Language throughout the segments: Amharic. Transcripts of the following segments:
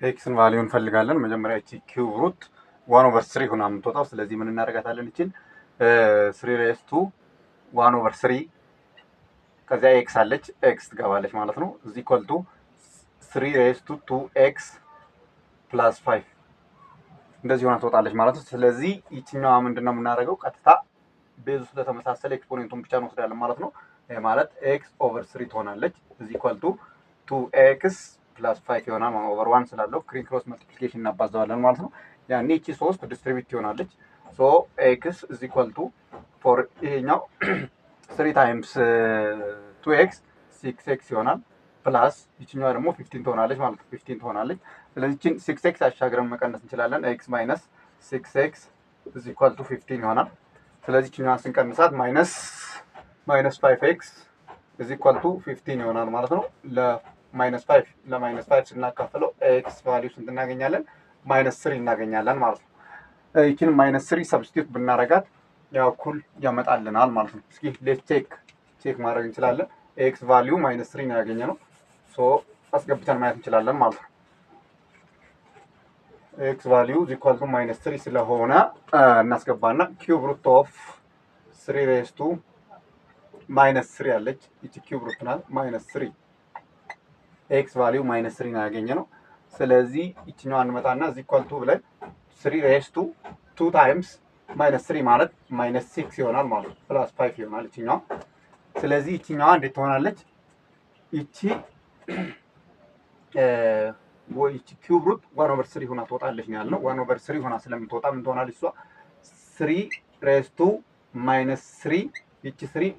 ኤክስን ቫልዩ እንፈልጋለን። መጀመሪያ እቺ ኪዩብ ሩት 1/3 ሆና የምትወጣው። ስለዚህ ምን እናደርጋታለን? እቺን 3 1/3 ከዚያ ኤክስ አለች ኤክስ ትገባለች ማለት ነው። እዚህ ኢኳል ቱ 3 + 5 እንደዚህ ሆና ትወጣለች ማለት ነው። ስለዚህ ይችኛዋ ምንድነው የምናደርገው? ቀጥታ ቤዙ ስለተመሳሰለ ኤክስፖኔንቱን ብቻ እንወስዳለን ማለት ነው። ማለት x/3 ትሆናለች። እዚህ ኢኳል ቱ 2x + 5 ይሆናል ማለት ኦቨር 1 ስላለው ክሪስ መልቲፕሊኬሽን እናባዛዋለን ማለት ነው። ያኔ እቺ 3 ዲስትሪቢዩት ትሆናለች። ሶ x is equal to ፎር ይሄኛው 3 ታይምስ 2x 6x ይሆናል ፕላስ ይችኛዋ ደግሞ 15 ትሆናለች ማለት ነው። 15 ትሆናለች። ስለዚህ እቺን 6x አሻግረን መቀነስ እንችላለን። x - 6x is equal to 15 ይሆናል። ስለዚህ ይችኛዋን ስንቀንሳት -5x is equal to 15 ይሆናል ማለት ነው። ለ-5 ስናካፍለው x ቫልዩ ስንት እናገኛለን? -3 እናገኛለን ማለት ነው። ይችን -3 ሰብስቲቱት ብናረጋት ያው እኩል ያመጣልናል ማለት ነው። እስኪ ሌት ቼክ ማድረግ እንችላለን። x ቫልዩ -3 ነው ያገኘነው። ሶ አስገብተን ማየት እንችላለን ማለት ነው። x ቫልዩ is equal to -3 ስለሆነ እናስገባና ኪዩብ ሩት ኦፍ 3 -3 አለች። እቺ ኪዩብ ሩት ናት። -3 x ቫልዩ -3 ነው ያገኘነው። ስለዚህ ይችኛዋን እንመጣና እዚህ ኢኳል ቱ ብለን 3 ታይምስ -3 ማለት -6 ይሆናል ማለት ነው። ፕላስ 5 ይሆናል ይችኛዋ። ስለዚህ ይችኛዋ እንዴት ትሆናለች? ይቺ ኪዩብ ሩት 1/3 ሆና ትወጣለች ነው ያልነው። 1/3 ሆና ስለምትወጣ ምን ትሆናለች እሷ? 3 -3 ይቺ 3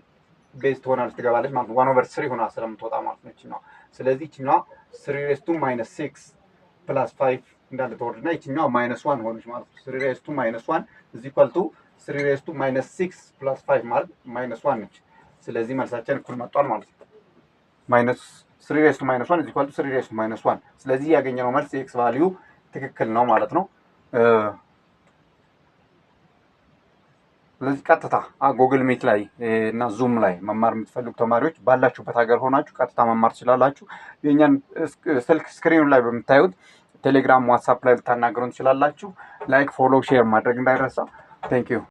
ቤዝ ትሆናለች ትገባለች ማለት ነው። 1/3 ሆና ስለምትወጣ ማለት ነው ይችኛዋ። ስለዚህ ይችኛዋ 3 -6 ፕላስ 5 እንዳለ ተወርድና ይችኛዋ -1 ሆነች ማለት ነው። 3 -1 እዚህ ኢኳል ቱ 3 -6 ፕላስ 5 ማለት -1 ነች። ስለዚህ መልሳችን እኩል መጥቷል ማለት ነው። -3 -1 እዚህ ኢኳል ቱ 3 -1። ስለዚህ ያገኘነው መልስ ኤክስ ቫልዩ ትክክል ነው ማለት ነው። ስለዚህ ቀጥታ ጉግል ሚት ላይ እና ዙም ላይ መማር የምትፈልጉ ተማሪዎች ባላችሁበት ሀገር ሆናችሁ ቀጥታ መማር ትችላላችሁ። የኛን ስልክ ስክሪኑ ላይ በምታዩት ቴሌግራም፣ ዋትስአፕ ላይ ልታናገሩን ትችላላችሁ። ላይክ፣ ፎሎው፣ ሼር ማድረግ እንዳይረሳ። ቴንክ ዩ